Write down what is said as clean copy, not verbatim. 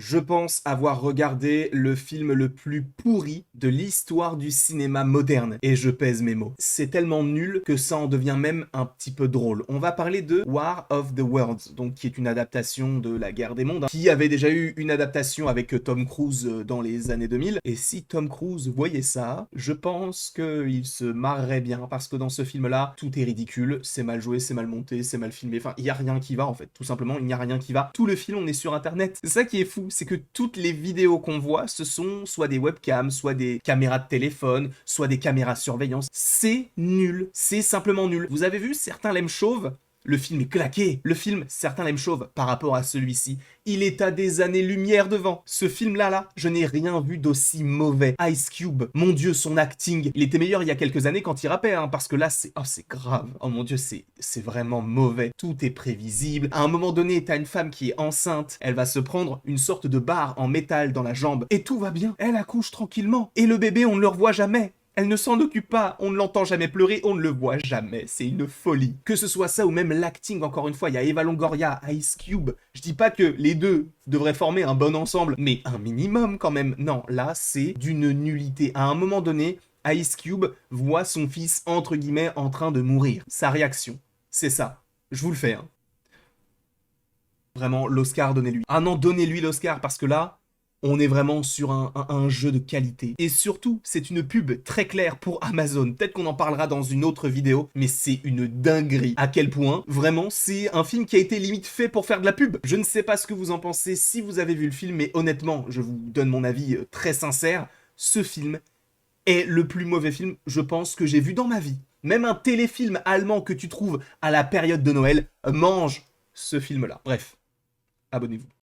Je pense avoir regardé le film le plus pourri de l'histoire du cinéma moderne. Et je pèse mes mots. C'est tellement nul que ça en devient même un petit peu drôle. On va parler de War of the Worlds, donc qui est une adaptation de La Guerre des Mondes, qui avait déjà eu une adaptation avec Tom Cruise dans les années 2000. Et si Tom Cruise voyait ça, je pense qu'il se marrerait bien, parce que dans ce film-là, tout est ridicule, c'est mal joué, c'est mal monté, c'est mal filmé, enfin, il n'y a rien qui va en fait, tout simplement, il n'y a rien qui va. Tout le film, on est sur Internet. C'est ça qui est fou, c'est que toutes les vidéos qu'on voit, ce sont soit des webcams, soit des caméras de téléphone, soit des caméras de surveillance. C'est nul, c'est simplement nul. Vous avez vu certains l'aiment chauve? Le film est claqué. Le film, certains l'aiment chauve par rapport à celui-ci. Il est à des années-lumière devant. Ce film-là, je n'ai rien vu d'aussi mauvais. Ice Cube, mon Dieu, son acting. Il était meilleur il y a quelques années quand il rappait, hein, parce que là, c'est grave. Oh mon Dieu, c'est vraiment mauvais. Tout est prévisible. À un moment donné, t'as une femme qui est enceinte. Elle va se prendre une sorte de barre en métal dans la jambe. Et tout va bien. Elle accouche tranquillement. Et le bébé, on ne le revoit jamais. Elle ne s'en occupe pas, on ne l'entend jamais pleurer, on ne le voit jamais, c'est une folie. Que ce soit ça ou même l'acting, encore une fois, il y a Eva Longoria, Ice Cube. Je dis pas que les deux devraient former un bon ensemble, mais un minimum quand même. Non, là, c'est d'une nullité. À un moment donné, Ice Cube voit son fils, entre guillemets, en train de mourir. Sa réaction, c'est ça. Je vous le fais, hein. Vraiment, l'Oscar, donnez-lui. Ah non, donnez-lui l'Oscar, parce que là, on est vraiment sur un jeu de qualité. Et surtout, c'est une pub très claire pour Amazon. Peut-être qu'on en parlera dans une autre vidéo, mais c'est une dinguerie. À quel point, vraiment, c'est un film qui a été limite fait pour faire de la pub. Je ne sais pas ce que vous en pensez si vous avez vu le film, mais honnêtement, je vous donne mon avis très sincère. Ce film est le plus mauvais film, je pense, que j'ai vu dans ma vie. Même un téléfilm allemand que tu trouves à la période de Noël mange ce film-là. Bref, abonnez-vous.